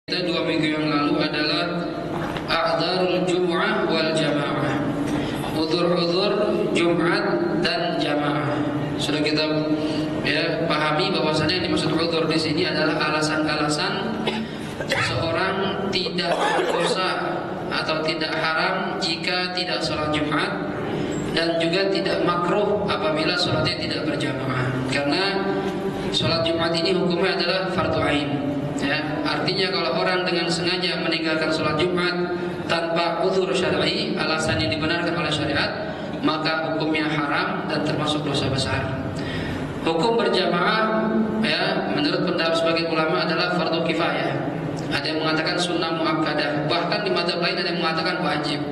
Kita 2 minggu yang lalu adalah a'dzarul jum'ah wal jamaah, udzur-udzur Jumat dan jamaah. Sudah kita pahami bahwasanya yang dimaksud udzur di sini adalah alasan-alasan seseorang tidak berdosa atau tidak haram jika tidak sholat Jumat, dan juga tidak makruh apabila sholatnya tidak berjamaah. Karena sholat Jumat ini hukumnya adalah fardhu ain. Artinya kalau orang dengan sengaja meninggalkan sholat Jumat tanpa uzur syar'i, alasan yang dibenarkan oleh syariat, maka hukumnya haram dan termasuk dosa besar. Hukum berjamaah menurut pendapat sebagian ulama adalah fardu kifayah. Ada yang mengatakan sunnah muakkadah, bahkan di madzhab lain ada yang mengatakan wajib.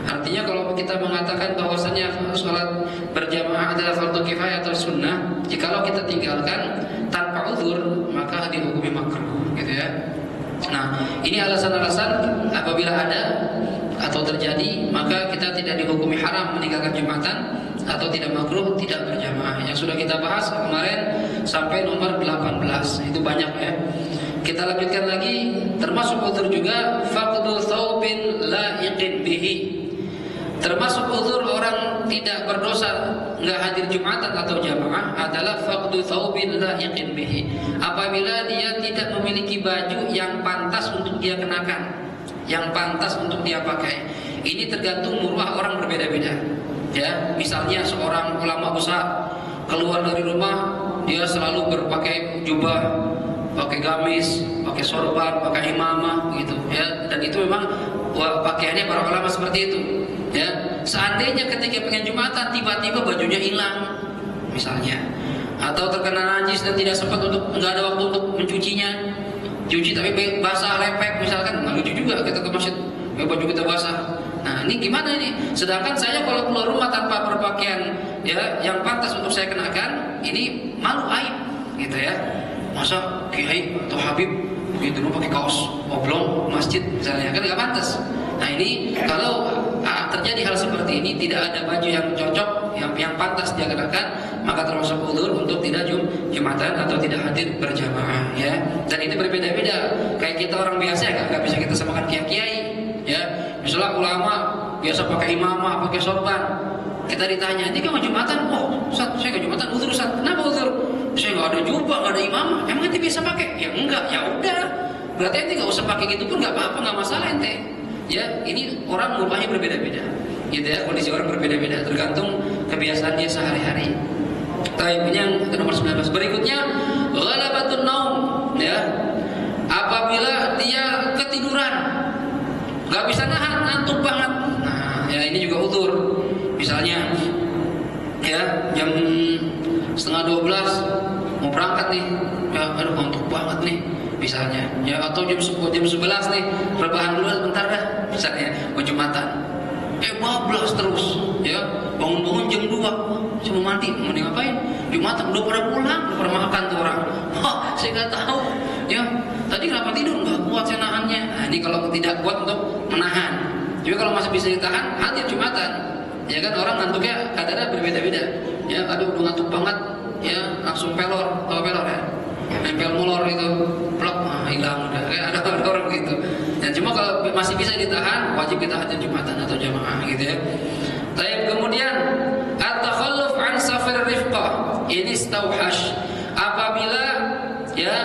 Artinya kalau kita mengatakan bahwasanya sholat berjamaah adalah fardu kifayah atau sunnah, jikalau kita tinggalkan tanpa uzur maka dihukumi makruh, gitu ya. Nah, ini alasan-alasan apabila ada atau terjadi maka kita tidak dihukumi haram meninggalkan Jumatan atau tidak makruh tidak berjamaah. Yang sudah kita bahas kemarin sampai nomor 18. Itu banyak ya. Kita lanjutkan lagi, termasuk uzur juga faqdu thawbin la'iqin bihi. Termasuk uzur orang tidak berdosa nggak hadir Jumatan atau jamaah adalah faqdu thawbin la'iqin bihi. Apabila dia tidak memiliki baju yang pantas untuk dia kenakan, yang pantas untuk dia pakai. Ini tergantung murwah orang berbeda-beda. Ya, misalnya seorang ulama besar keluar dari rumah dia selalu berpakai jubah, pakai gamis, pakai sorban, pakai imamah gitu ya. Dan itu memang pakaiannya para ulama seperti itu. Ya, seandainya ketika pengen Jumatan tiba-tiba bajunya hilang misalnya, atau terkena najis dan tidak sempat untuk, nggak ada waktu untuk mencucinya, cuci tapi basah lepek misalkan, nggak lucu juga kita ke masjid baju kita basah. Nah, ini gimana ini? Sedangkan saya kalau keluar rumah tanpa berpakaian yang pantas untuk saya kenakan, ini malu, aib gitu ya. Masa kiai atau habib begitu pakai kaos oblong masjid misalnya, kan nggak pantas. Nah, ini kalau terjadi hal seperti ini, tidak ada baju yang cocok, yang pantas dia kenakan, maka termasuk uzur untuk tidak Jumatan atau tidak hadir berjamaah ya. Dan itu berbeda-beda. Kayak kita orang biasa nggak bisa kita samakan kiai ya. Misalnya ulama biasa pakai imamah, pakai sorban. Kita ditanya, "Ini kamu Jumatan?" "Oh, Ustaz, saya nggak Jumatan." "Uzur, Ustaz." "Kenapa uzur?" "Saya nggak ada jubah, nggak ada imamah." "Emang ente bisa pakai?" "Ya enggak." "Ya udah, berarti ente nggak usah pakai gitu pun nggak apa-apa, nggak masalah ente." Ya, ini orang mukanya berbeda-beda, gitu ya. Kondisi orang berbeda-beda, tergantung kebiasaan dia sehari-hari. Taib, yang nomor 19. Berikutnya, ghalabatun naum, ya. Apabila dia ketiduran, nggak bisa nahan, ngantuk banget. Nah, ya ini juga uzur. Misalnya, ya jam 11:30 mau berangkat nih, ya aduh ngantuk banget nih. Misalnya, ya atau jam 11 nih, rebahan dulu sebentar dah, misalnya mau Jumatan. Bablas terus, ya bangun-bangun jam 2, saya mau mandi, mau ngapain? Jumatan, udah pada pulang, udah pada makan tuh orang. Saya nggak tahu, ya tadi kenapa tidur? Nggak kuat saya nahannya. Nah, ini kalau tidak kuat untuk menahan. Tapi kalau masih bisa ditahan, hadir Jumatan. Ya kan, orang ngantuknya kadang-kadang berbeda-beda. Ya, aduh udah ngantuk banget, ya langsung pelor, tahu pelor ya? Nempel molor itu, plak, hilang udah. Ada orang gitu. Dan cuma kalau masih bisa ditahan, wajib kita hadir Jumatan atau jamaah gitu ya. Tapi kemudian at-takhalluf an safar rifqah, ini istauhash. Apabila ya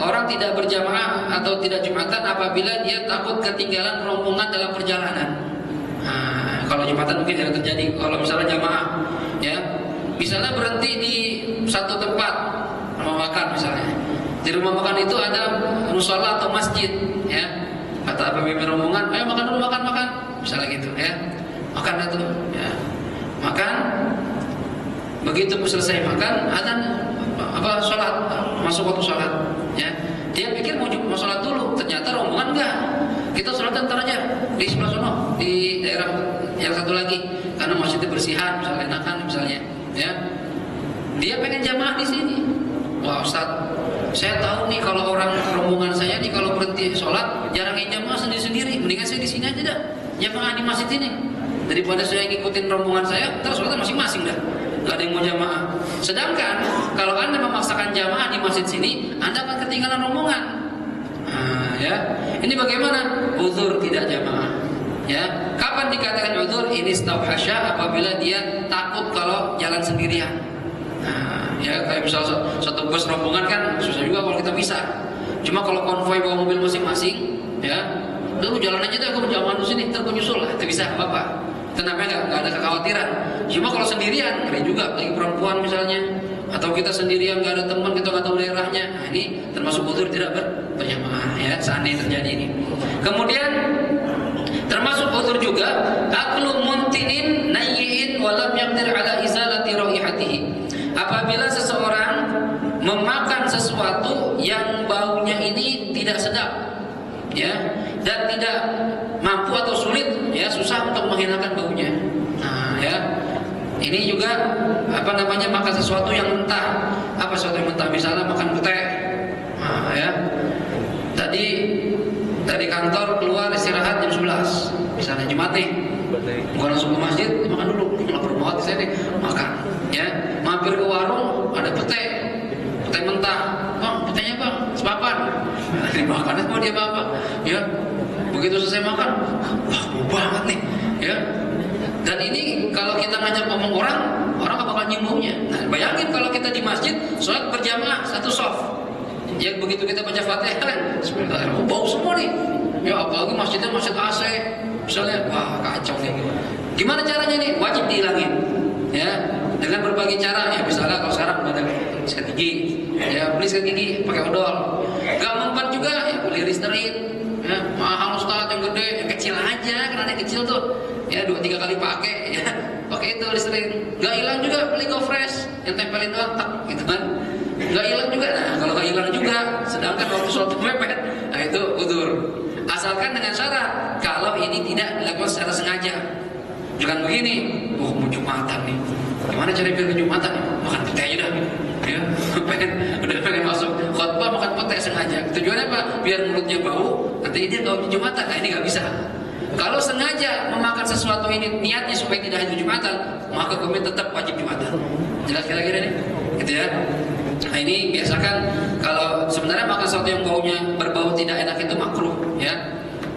orang tidak berjamaah atau tidak Jumatan apabila dia takut ketinggalan rombongan dalam perjalanan. Nah, kalau Jumatan mungkin tidak terjadi. Kalau misalnya jamaah, ya misalnya berhenti di satu tempat rumah makan misalnya. Di rumah makan itu ada musola atau masjid, ya. Kata pemimpin rombongan, "Ayo makan dulu, makan." Misalnya gitu, ya. Makan itu, ya. Makan. Begitu selesai makan, adzan sholat, masuk waktu sholat, ya. Dia pikir mau sholat dulu, ternyata rombongan enggak. Kita sholat ntar aja di sebelah sono, di daerah yang satu lagi, karena masjidnya bersihan, misalnya enakan misalnya, ya. Dia pengen jamaah di sini. "Wah Ustaz, saya tahu nih kalau orang rombongan saya nih kalau berhenti sholat jarang yang jamaah sendiri-sendiri. Mendingan saya di sini aja dah, jamaah di masjid ini. Daripada saya ngikutin rombongan saya, terus sholatnya masing-masing dah. Gak ada yang mau jamaah." Sedangkan kalau Anda memaksakan jamaah di masjid sini, Anda akan ketinggalan rombongan. Nah, ya. Ini bagaimana? Uzur tidak jamaah. Ya, kapan dikatakan uzur? Ini istauhasya, apabila dia takut kalau jalan sendirian. Nah, ya kayak misalnya satu bus rombongan kan susah juga kalau kita bisa. Cuma kalau konvoi bawa mobil masing-masing, ya, udah jalan aja deh, aku jangan di sini, ntar aku nyusul lah, itu bisa apa? Itu namanya nggak ada kekhawatiran. Cuma kalau sendirian, keren juga, lagi perempuan misalnya, atau kita sendirian nggak ada teman, kita nggak tahu daerahnya, nah, ini termasuk uzur tidak berjamaah, ya, seandainya terjadi ini. Kemudian termasuk uzur juga aklu muntinin nayyin walam yaqdir ala izalati raihatihi. Apabila seseorang memakan sesuatu yang baunya ini tidak sedap, ya, dan tidak mampu atau sulit, ya, susah untuk menghilangkan baunya. Nah, ya, ini juga makan sesuatu yang mentah. Apa sesuatu yang mentah? Misalnya makan pete. Nah, ya, tadi dari kantor keluar istirahat jam 11, misalnya Jumat nih, bukan langsung ke masjid, makan dulu, lapar banget saya nih, makan, ya, mampir ke warung ada pete mentah, bang, petenya bang, sepapan, dimakan sama dia bapak, ya, begitu selesai makan, wah, bau banget nih, ya, dan ini kalau kita ngajak ngomong orang gak bakal nyium baunya. Nah, bayangin kalau kita di masjid, sholat berjamaah satu soft. Ya begitu kita baca Fatihah kan, Bismillahirrahmanirrahim, bau semua nih. Ya apalagi masjidnya masjid AC, misalnya, wah kacau nih. Gimana caranya nih? Wajib dihilangin. Ya, dengan berbagai cara. Ya misalnya kalau sekarang ada sikat gigi, ya beli sikat gigi pakai odol. Gak mempan juga, ya beli Listerine. Ya mahal Ustaz, yang gede, yang kecil aja, karena yang kecil tuh, ya 2-3 kali pakai, ya pakai itu Listerine. Gak hilang juga, beli Go Fresh, yang tempelin doang, tak, gitu kan. Gak hilang juga. Nah kalau gak hilang juga, sedangkan waktu sholat mepet, nah itu uzur. Asalkan dengan syarat kalau ini tidak dilakukan secara sengaja. Jangan begini, mau Jumatan nih, gimana cara biar ke Jumatan? Makan pete aja dah, ya, udah pengen masuk khotbah makan pete sengaja. Tujuannya apa? Biar mulutnya bau, nanti dia gak Jumatan. Nah ini gak bisa. Kalau sengaja memakan sesuatu ini niatnya supaya tidak itu Jumatan, maka kami tetap wajib Jumatan. Jelas kira-kira nih, gitu ya. Nah ini biasakan kalau sebenarnya makan sesuatu yang baunya berbau tidak enak itu makruh, ya.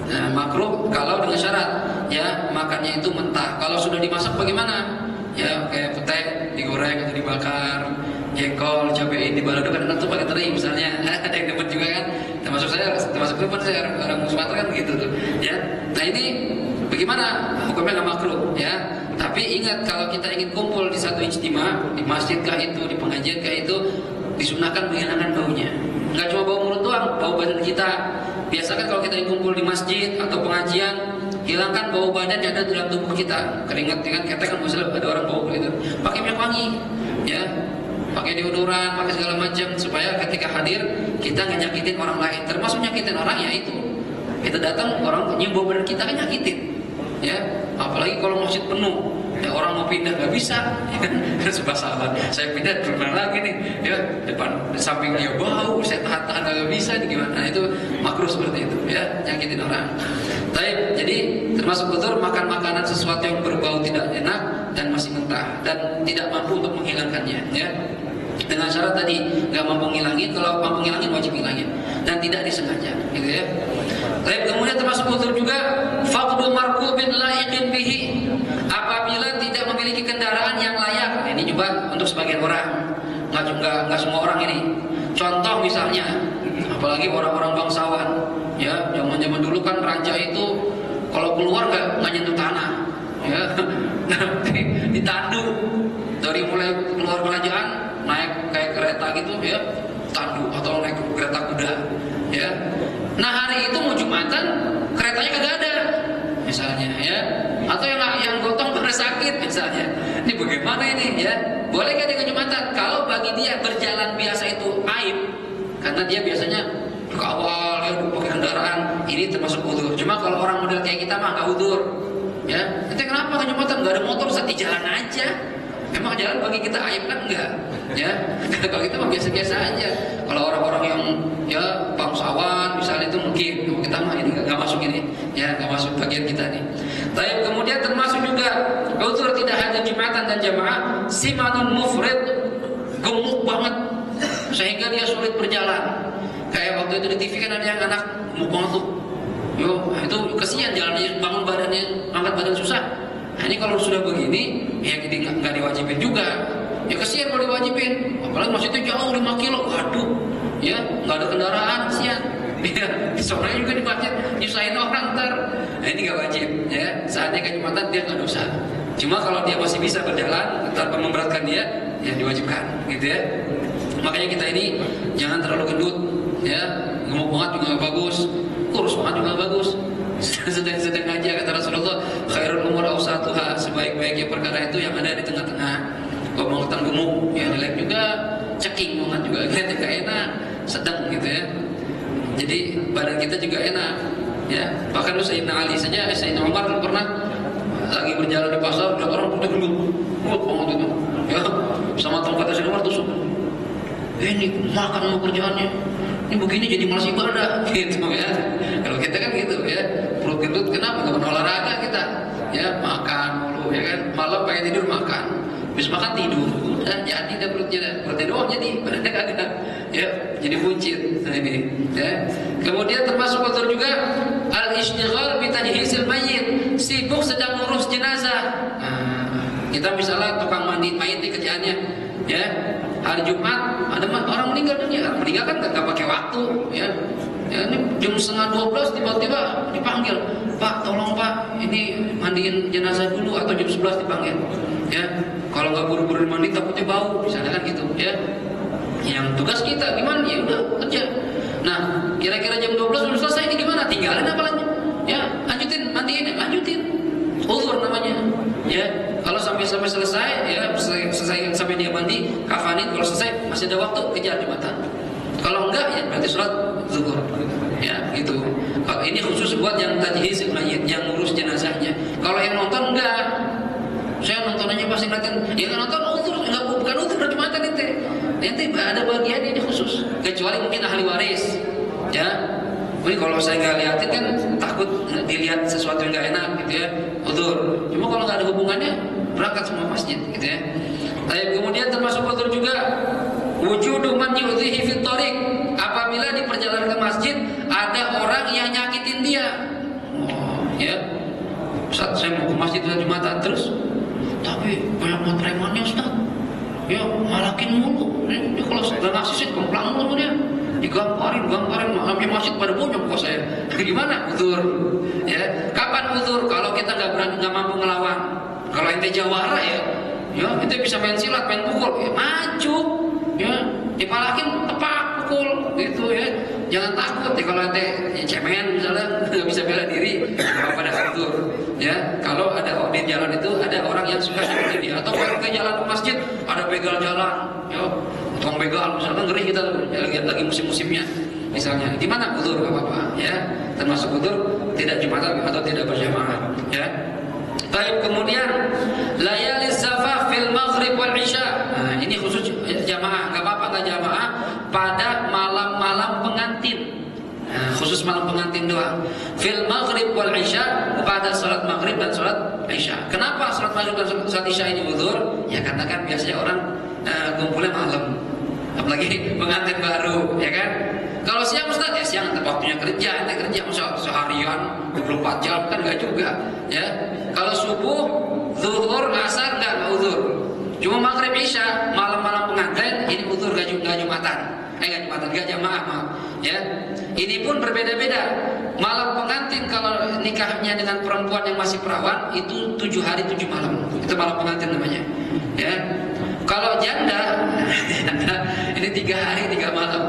Nah, makruh kalau dengan syarat, ya, makannya itu mentah. Kalau sudah dimasak bagaimana? Ya kayak pete digoreng atau dibakar, jengkol, cabai ini balado kan enak tuh pakai teri misalnya. Ada yang dapat juga kan. Termasuk saya orang Sumatera kan begitu tuh, ya. Nah ini bagaimana? Hukumnya nggak makruh, ya. Tapi ingat kalau kita ingin kumpul di satu ijtima, di masjid kah itu, di pengajian kah itu, disunahkan menghilangkan baunya. Nggak cuma bau mulut doang, bau badan kita. Biasakan kalau kita kumpul di masjid atau pengajian, hilangkan bau badan yang ada dalam tubuh kita. Keringat dengan ketek kan misalnya ada orang bau gitu. Pakai minyak wangi, ya. Pakai deodoran, pakai segala macam supaya ketika hadir kita nggak nyakitin orang lain. Termasuk nyakitin orang ya itu. Kita datang orang nyium bau badan kita kan nyakitin. Ya, apalagi kalau masjid penuh, ya orang mau pindah nggak bisa, ya kan? Sebab sahabat saya pindah gimana lagi nih, ya depan samping dia bau, saya tahan nggak bisa, nih gimana? Nah, itu makruh seperti itu, ya nyakitin orang. Jadi termasuk uzur makan makanan sesuatu yang berbau tidak enak dan masih mentah dan tidak mampu untuk menghilangkannya, ya. Dengan syarat tadi nggak mampu ngilangin, kalau mampu ngilangin wajib ngilangin dan tidak disengaja, gitu ya. Kemudian termasuk uzur juga faqdu markubin laiqin bihi, apabila tidak memiliki kendaraan yang layak. Nah, ini juga untuk sebagian orang, nggak semua orang ini. Contoh misalnya, apalagi orang-orang bangsawan, ya zaman dulu kan raja itu kalau keluar nggak nyentuh tanah, ya, ditandu dari mulai keluar kerajaan naik kayak kereta gitu, ya, tandu atau naik kereta kuda, ya. Nah hari itu mau Jumatan keretanya kagak ada misalnya, ya, atau yang gotong pada sakit misalnya. Ini bagaimana ini, ya? Boleh gak dengan Jumatan? Kalau bagi dia berjalan biasa itu aib, karena dia biasanya kawal, ya, pakai kendaraan, ini termasuk uzur. Cuma kalau orang model kayak kita mah nggak uzur, ya. Nanti kenapa nggak Jumatan? Nggak ada motor, saat di jalan aja. Emang jalan bagi kita aib kan enggak, ya? Kalau kita mah biasa-biasa aja. Kalau orang-orang yang ya bangsawan misalnya itu mungkin, kita mah ini nggak masuk ini, ya nggak masuk bagian kita nih. Tapi kemudian termasuk juga uzur tidak hanya Jumatan dan jamaah, simanun mufrid, gemuk banget sehingga dia sulit berjalan. Kayak waktu itu di TV kan ada yang anak mukul tuh, yo itu kesian jalannya, bangun badannya, angkat badan susah. Nah ini kalau sudah begini, ya jadi nggak diwajibin juga. Ya kesian kalau diwajibin, apalagi masjidnya jauh 5 kilo, waduh, ya nggak ada kendaraan, kesian. Ya, soalnya juga di masjid nyusahin orang ntar. Nah ini nggak wajib, ya. Saatnya ke Jumatan dia nggak dosa. Cuma kalau dia masih bisa berjalan tanpa memberatkan dia, ya diwajibkan, gitu ya. Makanya kita ini jangan terlalu gendut, ya. Gemuk banget juga nggak bagus, kurus banget juga nggak bagus. Sedang aja kata Rasulullah, khairul umur awsatuha, sebaik-baiknya perkara itu yang ada di tengah-tengah. Kalau mau ketang gemuk, ya jelek juga, ceking banget juga, kelihatan gak enak, sedang gitu ya. Jadi badan kita juga enak, ya. Bahkan Sayyidina Ali saja, Sayyidina Umar pernah lagi berjalan di pasar, lihat orang udah gendut, banget itu, ya. Sama tongkatnya Sayyidina Umar tusuk. Ini makan mau kerjaannya, ini begini jadi malas ibadah, gitu ya. Kalau kita kan gitu ya, perut gendut kenapa? Gak olahraga kita, ya makan mulu, ya kan. Malam pengen tidur makan, habis makan tidur, udah jadi dah perutnya doang jadi, badannya kagak, ya jadi buncit. Nah ini, ya. Kemudian termasuk kotor juga al-ishtighal bi tajhizil mayyit, sibuk sedang ngurus jenazah. Nah, kita misalnya tukang mandi mayit di kerjaannya, ya. Hari Jumat ada orang meninggal dunia, kan nggak pakai waktu, ya. Ya ini jam 11:30 tiba-tiba dipanggil, Pak tolong Pak ini mandiin jenazah dulu, atau jam 11 dipanggil, ya. Kalau nggak buru-buru mandi takutnya bau, misalnya kan gitu, ya. Yang tugas kita gimana? Ya udah kerja. Nah kira-kira jam 12 belum selesai ini gimana? Tinggalin apa lanjut? Ya lanjutin mandiin, lanjutin. Uzur namanya, ya. Kalau sampai selesai, ya selesai sampai dia mandi, kafanin. Kalau selesai masih ada waktu, kejar Jumatan. Kalau enggak, ya berarti sholat zuhur, ya gitu. Kalau ini khusus buat yang tajhiz mayit, yang ngurus jenazahnya. Kalau yang nonton enggak, saya nonton aja pasti ngeliatin. Ya kan nonton uzur, enggak, bukan uzur Jumatan itu. Nanti ada bagian ini khusus, kecuali mungkin ahli waris, ya. Ini kalau saya nggak liatin kan takut dilihat sesuatu yang nggak enak gitu ya, uzur. Cuma kalau nggak ada hubungannya, berangkat semua masjid gitu ya. Tapi kemudian termasuk uzur juga wujudu man yu'dhihi fit thariq, apabila di perjalanan ke masjid ada orang yang nyakitin dia. Oh, ya. Saat saya mau ke masjid Jumatan terus, tapi banyak banget premannya Ustaz. Ya malakin mulu. Dia kalau nggak ngasih sih kemplang mulu dia. Digamparin, malamnya masjid pada bonyok kok saya. Gimana? Uzur, ya. Kapan uzur? Kalau kita nggak mampu ngelawan. Kalau ente jawara ya ente bisa main silat, main pukul, ya maju, ya dipalakin tepak pukul, gitu ya. Jangan takut ya kalau ente cemen misalnya nggak bisa bela diri, pada uzur, ya. Kalau ada di jalan itu ada orang yang suka seperti dia, atau ke jalan ke masjid ada begal jalan, ya. Tukang begal misalnya ngeri kita lagi musim-musimnya misalnya, di mana uzur gak apa-apa, ya. Termasuk uzur tidak Jumatan atau tidak berjamaah, ya. Baik, kemudian layali zafaf fil maghrib wal isya. Nah, ini khusus jamaah, enggak apa-apa enggak jamaah pada malam-malam pengantin. Nah, khusus malam pengantin doang. Fil maghrib wal isya, pada salat maghrib dan salat isya. Kenapa salat maghrib dan salat isya ini uzur? Ya karena kan biasanya orang kumpulnya malam. Apalagi pengantin baru, ya kan? Kalau siang Ustaz, ya siang waktunya kerja, ente kerja seharian 24 jam kan enggak juga, ya. Kalau subuh, zuhur, asar enggak uzur. Cuma maghrib isya, malam-malam pengantin ini uzur enggak Jumatan. Enggak jamaah, maaf. Ya. Ini pun berbeda-beda. Malam pengantin kalau nikahnya dengan perempuan yang masih perawan itu 7 hari 7 malam. Itu malam pengantin namanya. Ya. Kalau janda ini 3 hari 3 malam.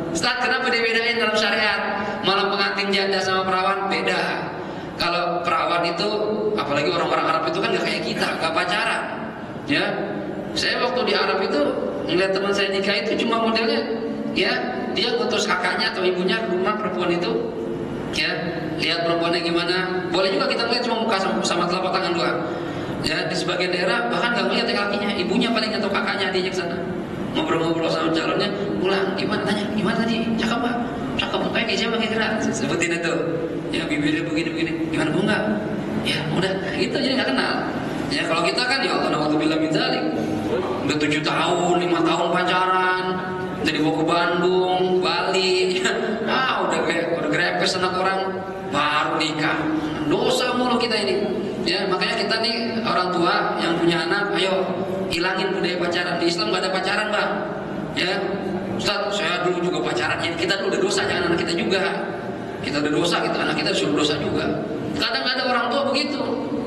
Ustaz, kenapa dibedain dalam syariat? Malam pengantin janda sama perawan beda. Kalau perawan itu, apalagi orang-orang Arab itu kan gak kayak kita, gak pacaran, ya. Saya waktu di Arab itu ngeliat teman saya nikah itu cuma modelnya, ya, dia ngutus kakaknya atau ibunya ke rumah perempuan itu, ya, lihat perempuannya gimana. Boleh juga kita ngeliat cuma muka sama telapak tangan doang. Ya, di sebagian daerah bahkan gak ngeliat yang lakinya, ibunya paling atau kakaknya diajak sana. Ngobrol-ngobrol sama calonnya, pulang, gimana tanya, gimana tadi, cakep pak, cakep, kayak siapa kira-kira, sebutin itu, ya bibirnya begini, gimana bu enggak, ya udah, gitu jadi nggak kenal. Ya kalau kita kan ya Allah na'udzubillah min dzalik, udah 7 tahun, 5 tahun pacaran, dari bawa ke Bandung, Bali, ya, pepes anak orang baru nikah. Dosa mulu kita ini. Ya, makanya kita nih orang tua yang punya anak, ayo hilangin budaya pacaran. Di Islam nggak ada pacaran, Bang. Ya, Ustaz, saya dulu juga pacaran. Ya, kita dulu udah dosa, jangan anak kita juga. Kita udah dosa, gitu, anak kita sudah dosa juga. Kadang ada orang tua begitu,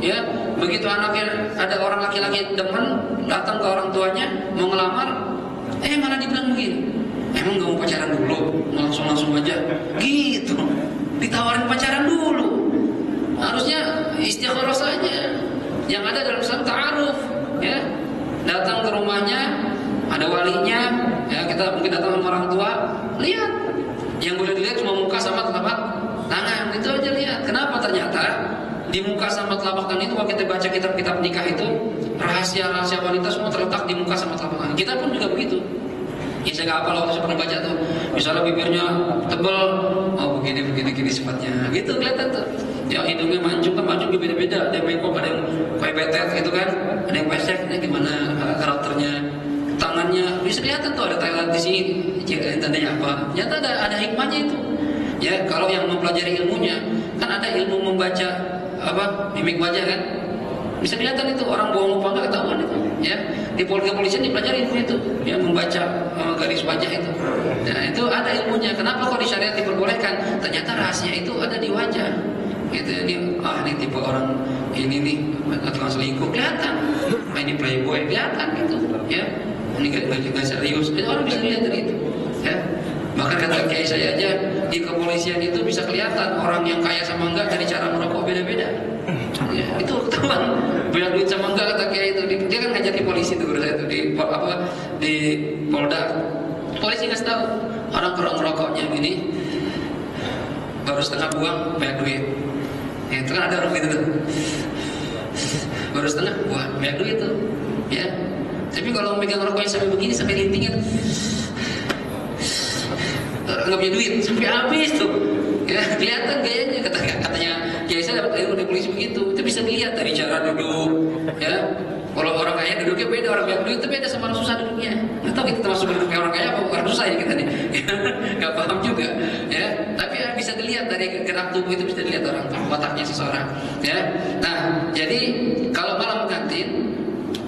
ya, begitu anaknya ada orang laki-laki demen datang ke orang tuanya mau ngelamar, malah dibilang begini, emang nggak mau pacaran dulu, langsung aja, gitu, ditawarin pacaran dulu. Harusnya istikharah saja. Yang ada dalam Islam ta'aruf, ya, datang ke rumahnya, ada walinya, ya, kita mungkin datang sama orang tua, lihat, yang boleh dilihat cuma muka sama telapak tangan, itu aja lihat. Kenapa? Ternyata di muka sama telapak tangan itu kalau kita baca kitab-kitab nikah itu rahasia-rahasia wanita semua terletak di muka sama telapak tangan. Kita pun juga begitu. Ya, saya nggak hafal, waktu saya pernah baca tuh, misalnya bibirnya tebal, oh begini sifatnya, gitu kelihatan tuh. Ya hidungnya mancung beda-beda, ada yang bengkok, ada yang kayak betet gitu kan, ada yang pesek, ini gimana karakternya. Tangannya bisa kelihatan tuh, ada Thailand di sini, tandanya apa? Ternyata ada hikmahnya itu. Ya, kalau yang mempelajari ilmunya, kan ada ilmu membaca mimik wajah kan, bisa kelihatan itu orang bohong apa enggak ketahuan itu. Ya, di kepolisian dipelajari ilmu itu, ya, membaca garis wajah itu. Nah, itu ada ilmunya. Kenapa kok di syariat diperbolehkan? Ternyata rahasia itu ada di wajah. Gitu, ini tipe orang ini nih tukang selingkuh kelihatan, ini playboy kelihatan gitu, ya. Ini gak serius, itu orang bisa lihat dari itu, ya. Bahkan kata kiai saya aja di kepolisian itu bisa kelihatan orang yang kaya sama enggak dari cara merokok beda-beda. Ya, itu ketahuan banyak duit sama enggak kata kiai itu. Dia kan ngajar di polisi tuh, guru saya itu di Polda. Polisi ngasih tahu orang ngerokoknya gini baru setengah buang banyak duit. Ya, itu kan ada orang gitu tuh. Baru setengah buang banyak duit tuh, ya. Tapi kalau megang rokoknya sampai begini, sampai lintingnya nggak punya duit, sampai habis tuh, ya, kelihatan gayanya. Katanya kiai saya dapat ilmu dari polisi begitu. Itu bisa dilihat dari cara duduk, ya. Kalau orang kaya duduknya beda, orang yang duit itu beda sama orang susah duduknya. Nggak tahu kita termasuk duduknya orang kaya apa orang susah ya kita nih, nggak paham juga, ya. Tapi ya, bisa dilihat dari gerak tubuh itu, bisa dilihat orang wataknya seseorang, ya. Nah, jadi kalau malam pengantin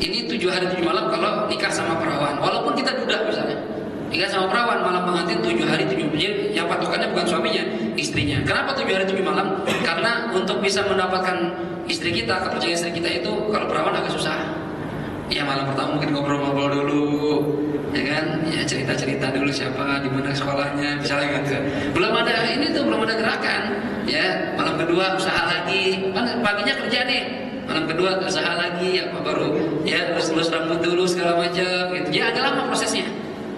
ini 7 hari 7 malam kalau nikah sama perawan, walaupun kita duda misalnya, nikah sama perawan malam pengantin 7 hari 7 malam, yang patokannya bukan suaminya, istrinya. Kenapa 7 hari 7 malam? Karena untuk bisa mendapatkan istri kita, kepercayaan istri kita itu kalau perawan agak susah. Ya, malam pertama mungkin ngobrol-ngobrol dulu, ya kan, ya cerita-cerita dulu siapa, di mana sekolahnya, misalnya gitu. Belum ada gerakan, ya. Malam kedua usaha lagi, paginya kerja nih. Malam kedua usaha lagi, baru ya lulus rambut dulu segala macam gitu. Ya agak lama prosesnya.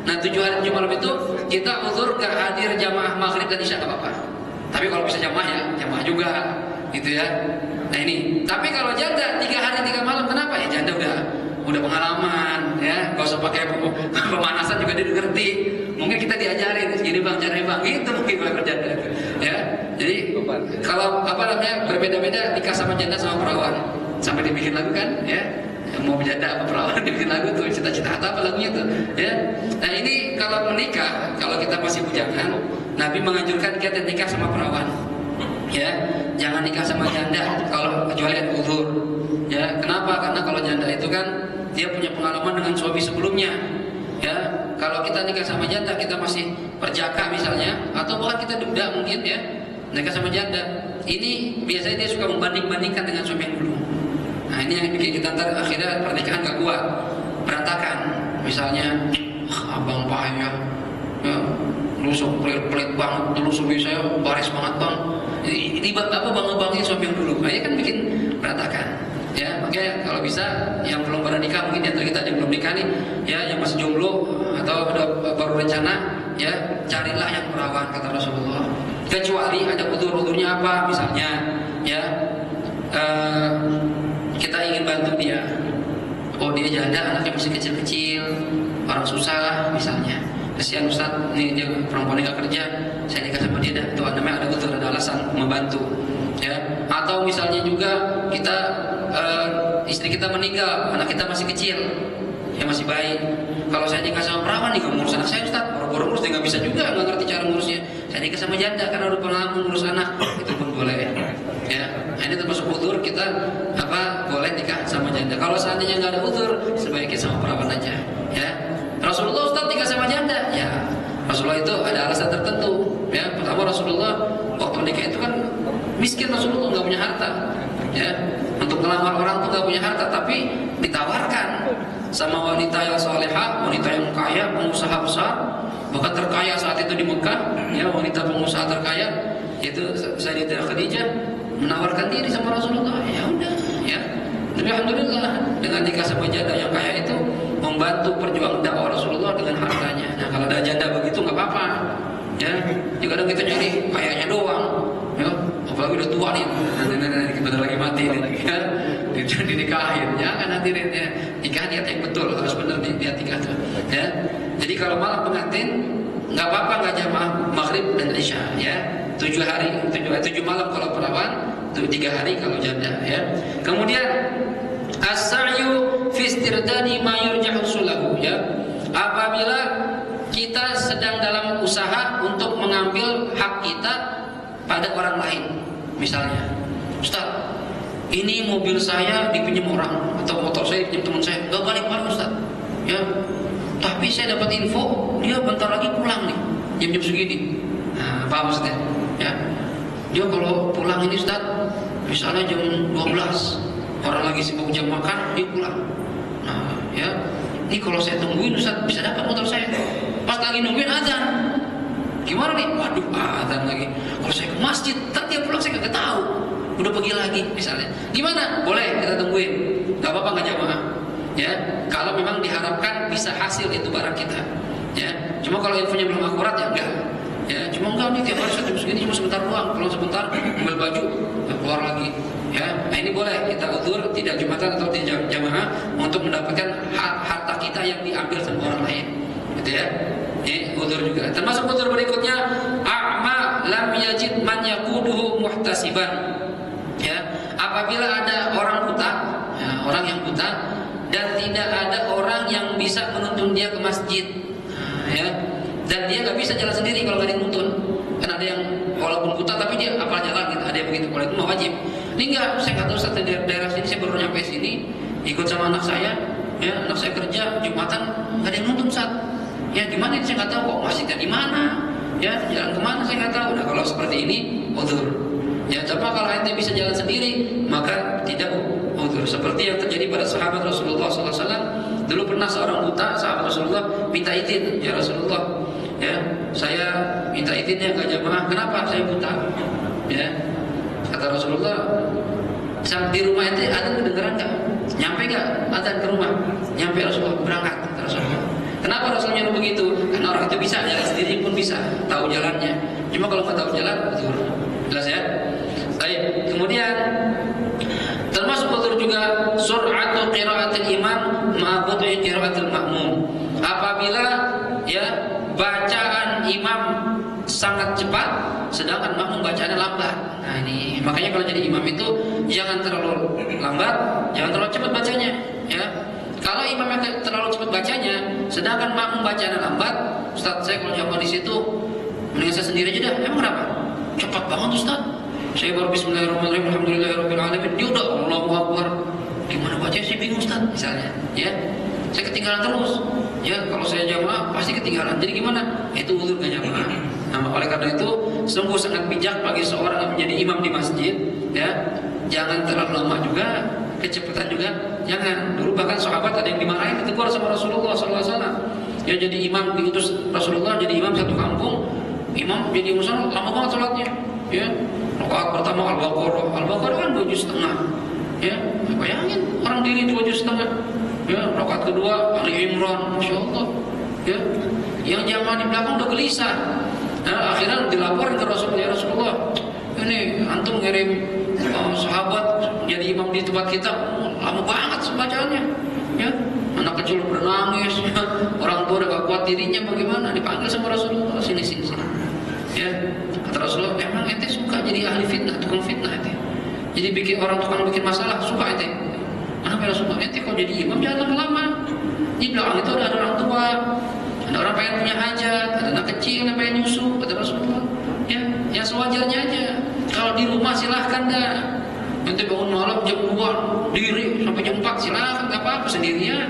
Nah 7 hari 7 malam itu kita uzur gak hadir jamaah maghrib dan isya gak apa-apa. Tapi kalau bisa jamaah ya jamaah juga gitu ya. Nah ini, tapi kalau janda 3 hari 3 malam, kenapa ya? Janda udah pengalaman, ya, gak usah pakai pemanasan juga dia ngerti. Mungkin kita diajarin gini bang, caranya bang, gitu mungkin kalau janda itu, ya. Jadi kalau berbeda-beda nikah sama janda sama perawan, sampai dibikin lagu kan, ya. Yang mau janda apa perawan dibikin lagu tuh, cita-cita apa lagunya tuh, ya. Nah ini kalau menikah, kalau kita masih bujangan, Nabi menganjurkan kita nikah sama perawan, ya. Jangan nikah sama janda kalau kecuali ada uzur, ya. Kenapa? Karena kalau janda itu kan dia punya pengalaman dengan suami sebelumnya, ya. Kalau kita nikah sama janda, kita masih perjaka misalnya, atau bahkan kita duda mungkin, ya, nikah sama janda, ini biasanya dia suka membanding-bandingkan dengan suami yang dulu. Nah ini yang bikin kita ntar akhirnya pernikahan gak kuat, berantakan. Misalnya, abang payah, ya, lu pelit banget, dulu suami saya baris banget bang. Ini bangga-banggain suami yang dulu, kayaknya kan bikin berantakan. Ya, makanya kalau bisa yang belum pernah nikah, mungkin di antara kita ada yang belum nikah nih, ya, yang masih jomblo atau baru rencana, ya, carilah yang perawan kata Rasulullah. Kecuali ada udur-udurnya apa, misalnya, ya, kita ingin bantu dia. Oh dia janda, anaknya masih kecil-kecil, orang susah, misalnya. Kesian Ustaz, nih dia perempuan yang gak kerja, saya nikah sama dia, itu namanya ada udur, ada alasan membantu, ya. Atau misalnya juga kita istri kita meninggal, anak kita masih kecil, ya masih bayi, kalau saya nikah sama perawan nih, ngurus anak saya Ustaz, boro-boro ngurus dia nggak bisa juga, nggak ngerti cara ngurusnya. Saya nikah sama janda karena udah pengalaman ngurus anak, itu pun boleh. Ya, ini termasuk udzur kita boleh nikah sama janda. Kalau seandainya nggak ada udzur, sebaiknya sama perawan aja. Ya, Rasulullah Ustaz nikah sama janda, ya Rasulullah itu ada alasan tertentu. Ya, pertama Rasulullah waktu nikah itu kan miskin, Rasulullah nggak punya harta. Ya, untuk melamar orang tuh nggak punya harta, tapi ditawarkan sama wanita yang salehah, wanita yang kaya, pengusaha besar, bahkan terkaya saat itu di Mekah. Ya, wanita pengusaha terkaya itu Sayyidah Khadijah menawarkan diri sama Rasulullah. Ya udah, ya. Tapi alhamdulillah dengan nikah sama janda yang kaya itu membantu perjuangan dakwah Rasulullah dengan hartanya. Nah, kalau ada janda begitu nggak apa-apa. Ya, kadang kita nyari kayaknya doang. Ya, apalagi udah tua nih, nanti bentar lagi mati nih, ya, dinikahin. Ya kan hadirin ya, nikah niat yang betul, harus benar niat nikah tuh. Ya, jadi kalau malam pengantin nggak apa-apa, nggak jamaah maghrib dan isya. Ya, 7 malam kalau perawan, 3 hari kalau janda. Ya, kemudian as-sa'yu fi istirdadi ma yurjahu sulahu. Ya, apabila kita sedang dalam usaha untuk mengambil hak kita pada orang lain, misalnya, Ustaz, ini mobil saya dipinjam orang atau motor saya dipinjam teman saya, gak balik-balik Ustaz. Ya, tapi saya dapat info dia bentar lagi pulang nih, jam-jam segini. Nah, paham Ustaz? Ya, dia kalau pulang ini Ustaz, misalnya jam 12, orang lagi sibuk jam makan, dia pulang. Nah, ya, ini kalau saya tungguin Ustaz bisa dapat motor saya. Pas lagi nungguin azan, gimana nih? Waduh, azan lagi. Kalau saya ke masjid, tadi dia pulang saya nggak tahu. Udah pergi lagi, misalnya. Gimana? Boleh kita tungguin. Gak apa-apa, nggak jamaah. Ya, kalau memang diharapkan bisa hasil itu barang kita. Ya, cuma kalau infonya belum akurat ya enggak. Ya, cuma enggak nih tiap hari jam segini cuma sebentar doang. Kalau sebentar ambil baju, ya keluar lagi. Ya, nah ini boleh kita udzur tidak jumatan atau tidak jamaah untuk mendapatkan harta kita yang diambil sama orang lain. Gitu ya. Ini udzur juga. Termasuk udzur berikutnya, a'ma lam yajid man yaquduhu muhtasiban. Ya, apabila ada orang buta, ya, orang yang buta dan tidak ada orang yang bisa menuntun dia ke masjid. Ya, dan dia nggak bisa jalan sendiri kalau nggak dituntun. Kan ada yang walaupun buta tapi dia apal jalan gitu. Ada yang begitu, kalau itu mah wajib. Ini enggak, saya nggak tahu Ustaz, daerah sini saya baru nyampe sini, ikut sama anak saya. Ya, anak saya kerja Jumatan nggak ada yang nuntun Ustaz. Ya gimana ini saya nggak tahu kok masjidnya di mana, ya jalan kemana saya nggak tahu. Nah kalau seperti ini udzur. Ya coba kalau ente bisa jalan sendiri maka tidak udzur. Seperti yang terjadi pada sahabat Rasulullah SAW. Dulu pernah seorang buta sahabat Rasulullah minta izin, ya Rasulullah, ya saya minta izin ya nggak jamaah. Kenapa? Saya buta. Ya kata Rasulullah, di rumah ente ada kedengeran nggak? Nyampe nggak adzan ke rumah? Nyampe Rasulullah, berangkat kata Rasulullah. Kenapa Rasulnya begitu? Karena orang itu bisa jalan sendiri pun bisa, tahu jalannya. Cuma kalau nggak tahu jalan, betul. Jelas ya? Baik. Kemudian termasuk udzur juga sur'atu qiraatil imam ma'bud'i qiraatil ma'mum. Apabila ya bacaan imam sangat cepat sedangkan makmum bacaannya lambat. Nah ini makanya kalau jadi imam itu jangan terlalu lambat, jangan terlalu cepat bacanya, ya. Kalau imamnya terlalu cepat bacanya, sedangkan makmum bacanya lambat, Ustaz saya kalau jamaah di situ, mending saya sendiri aja dah. Emang kenapa? Cepat banget Ustaz. Saya baru Bismillahirrahmanirrahim, Alhamdulillahirabbil alamin, dia udah Allahu Akbar. Gimana bacanya sih bingung Ustaz, misalnya. Ya, saya ketinggalan terus. Ya, kalau saya jamaah pasti ketinggalan. Jadi gimana? Itu udzur gak jamaah. Nah, oleh karena itu sungguh sangat bijak bagi seorang yang menjadi imam di masjid. Ya, jangan terlalu lama juga. Kecepatan juga jangan. Dulu bahkan sahabat ada yang dimarahin, ditegur sama Rasulullah SAW. Ya jadi imam diutus Rasulullah jadi imam satu kampung, imam jadi imam lama banget sholatnya. Ya rakaat pertama Al-Baqarah kan 2 juz setengah. Ya bayangin orang diri 2 juz setengah. Ya rakaat kedua Ali Imran, Masya Allah. Ya yang jamaah di belakang udah gelisah. Nah, akhirnya dilaporin ke Rasulullah, ya Rasulullah, ini antum ngirim sahabat jadi imam di tempat kita, lama banget bacaannya. Ya, anak kecil bernangis, ya. Orang tua udah gak kuat dirinya, bagaimana? Dipanggil sama Rasulullah, sini. Ya, kata Rasulullah, emang ente suka jadi ahli fitnah, tukang fitnah ente. Jadi bikin orang tukang bikin masalah, suka ente. Kenapa Rasulullah? Ente kalau jadi imam jangan lama-lama. Di belakang itu ada orang tua tua, ada orang pengen punya hajat, ada anak kecil yang pengen nyusu, kata Rasulullah. Ya, yang sewajarnya aja. Kalau di rumah silahkan dah. Nanti bangun malam jam 2 diri sampai jam 4 silahkan, nggak apa-apa sendirian.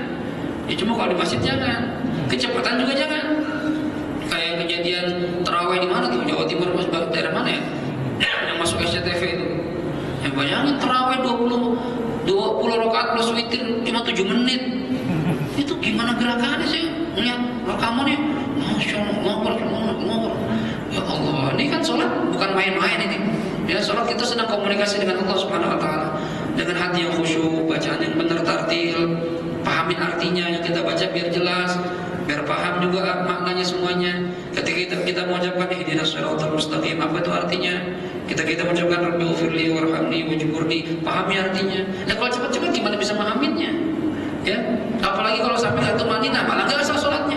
Ya cuma kalau di masjid jangan. Kecepatan juga jangan. Kayak kejadian tarawih di mana tuh, Jawa Timur, daerah mana ya? Yang masuk SCTV itu. Yang bayangin tarawih 20 rakaat plus witir cuma 7 menit. Itu gimana gerakannya sih? Melihat rekamannya, Masya Allah, ya Allah, ini kan sholat bukan main-main ini. Ya, sholat kita sedang komunikasi dengan Allah Subhanahu Wa Taala dengan hati yang khusyuk, bacaan yang benar, tartil, pahamin artinya yang kita baca biar jelas, biar paham juga maknanya semuanya. Ketika kita mengucapkan ihdinas shiratal mustaqim, apa itu artinya? Kita mengucapkan Rabbighfirli warhamni wajburni, pahami artinya. Nah kalau cepat-cepat gimana bisa memahaminya? Ya, apalagi kalau sampai nggak tumanina, malah nggak asal sholatnya.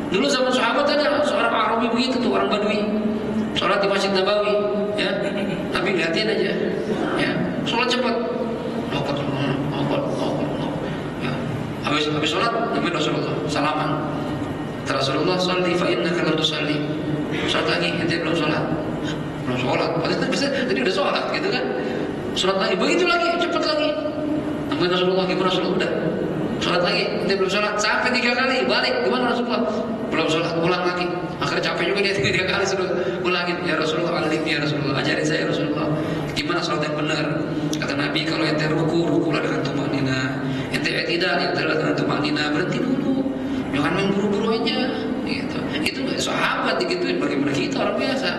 Dulu zaman sahabat ada seorang Arabi begitu tuh, orang Badui, sholat di Masjid Nabawi, ya, tapi lihatin aja, ya, sholat cepat, ya, habis sholat, Nabi Rasulullah salaman, Rasulullah sholli fa innaka lam tusalli, sholat lagi, ente belum sholat, padahal tadi udah sholat, gitu kan, sholat lagi, begitu lagi, cepat lagi, Nabi Rasulullah gimana Rasulullah udah. Sholat lagi, dia belum sholat, sampai 3 kali, balik, gimana Rasulullah? Belum sholat, ulang lagi. Akhirnya capek juga dia 3 kali suruh ulangin. Ya Rasulullah, alimni ya Rasulullah, ajarin saya ya Rasulullah. Gimana sholat yang benar? Kata Nabi, kalau ente rukulah dengan tumanina, ente i'tidal dengan tumanina, berhenti dulu, jangan main buru-buru aja. Gitu. Itu sahabat digituin, bagaimana kita orang biasa.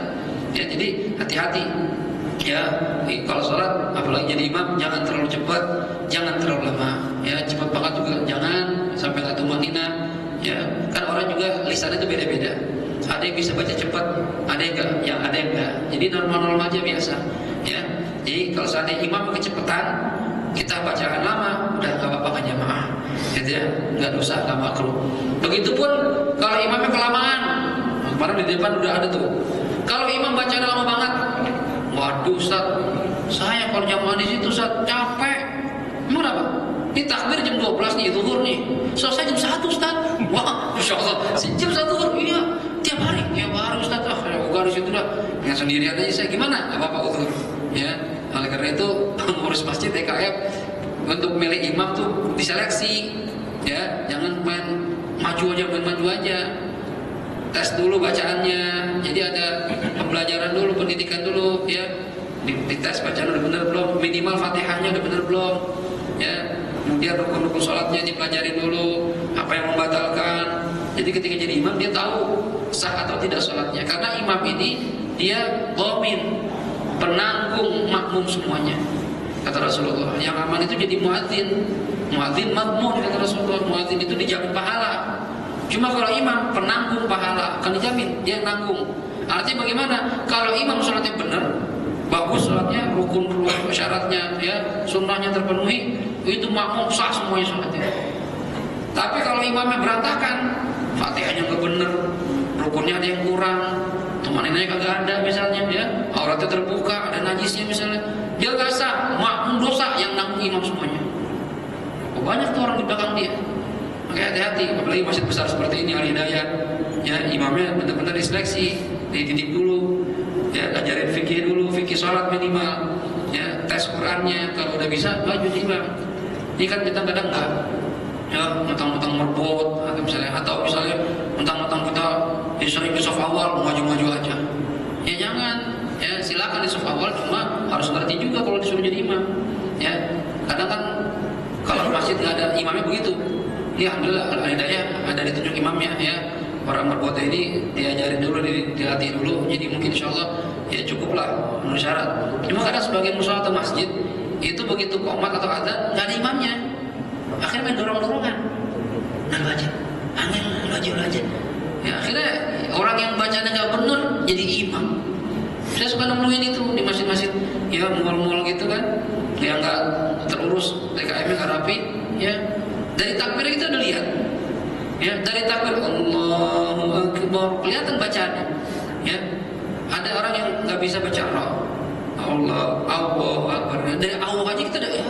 Ya jadi hati-hati. Ya, kalau sholat apalagi jadi imam jangan terlalu cepat, jangan terlalu lama. Ya, cepat banget juga jangan sampai nggak tumanina. Ya, kan orang juga lisannya itu beda-beda. Ada yang bisa baca cepat, ada yang enggak, yang ada yang enggak. Jadi normal-normal aja biasa. Ya, jadi kalau seandainya imam kecepatan, kita bacaan lama, udah nggak apa-apa kan jamaah. Gitu ya, nggak dosa, nggak makruh. Begitupun kalau imamnya kelamaan, kemarin di depan udah ada tuh. Kalau imam bacaan lama banget, waduh Ustaz, saya kalau jamaah di situ Ustaz capek. Emang apa? Ini takbir jam 12 nih, zuhur nih. Selesai jam 1 Ustaz. Wah, Masya Allah, jam 1 zuhur, iya. Tiap hari Ustaz. Saya di situ dah. Dengan sendirian aja saya gimana? Gak apa-apa zuhur. Ya, oleh karena itu pengurus masjid TKF untuk milih imam tuh diseleksi. Ya, jangan main maju aja. Tes dulu bacaannya. Jadi ada pembelajaran dulu, pendidikan dulu, ya. Dites bacaan udah benar belum, minimal Fatihahnya udah benar belum, ya. Kemudian rukun-rukun sholatnya dipelajarin dulu, apa yang membatalkan. Jadi ketika jadi imam dia tahu sah atau tidak sholatnya. Karena imam ini dia dhamin, penanggung makmum semuanya. Kata Rasulullah, yang aman itu jadi muadzin makmum, kata Rasulullah. Muadzin itu dijamin pahala. Cuma kalau imam penanggung pahala, akan dijamin dia nanggung. Artinya bagaimana? Kalau imam sholatnya benar, bagus sholatnya, rukun syaratnya, ya, sunnahnya terpenuhi, itu makmum sah semuanya sholatnya. Tapi kalau imamnya berantakan, Fatihahnya nggak benar, rukunnya ada yang kurang, tumaninanya kagak ada misalnya, ya, auratnya terbuka, ada najisnya misalnya, dia nggak sah, makmum dosa, yang nanggung imam semuanya. Banyak tuh orang di belakang dia. Makanya hati-hati, apalagi masjid besar seperti ini Al Hidayah, ya, imamnya benar-benar diseleksi, dididik dulu, ya, ajarin fikih dulu, fikih sholat minimal, ya, tes Qurannya, kalau udah bisa maju jadi imam. Ini kan kita kadang enggak, ya, mentang-mentang merbot, atau misalnya mentang-mentang kita sering di soft awal, maju-maju aja. Ya jangan, ya silakan di soft awal, cuma harus ngerti juga kalau disuruh jadi imam. Ya, kadang kan kalau masjid nggak ada imamnya begitu. Ya alhamdulillah Al-Hidayah ada ditunjuk imamnya, ya. Orang merbotnya ini diajarin dulu, dilatih dulu, jadi mungkin insyaallah ya cukuplah menurut syarat. Cuma kadang sebagian musola atau masjid itu begitu qomat atau adzan nggak ada imamnya, akhirnya main dorong-dorongan, laju aja. Ya akhirnya orang yang bacanya nggak benar jadi imam. Saya suka nemuin itu di masjid-masjid, ya, mall-mall gitu kan, yang nggak terurus, TKM-nya nggak rapi, ya. Dari takbir kita udah lihat, ya, dari takbir Allahu Akbar kelihatan bacaannya, ya. Ada orang yang nggak bisa baca Allahu Akbar, dari Allah aja kita udah, ya,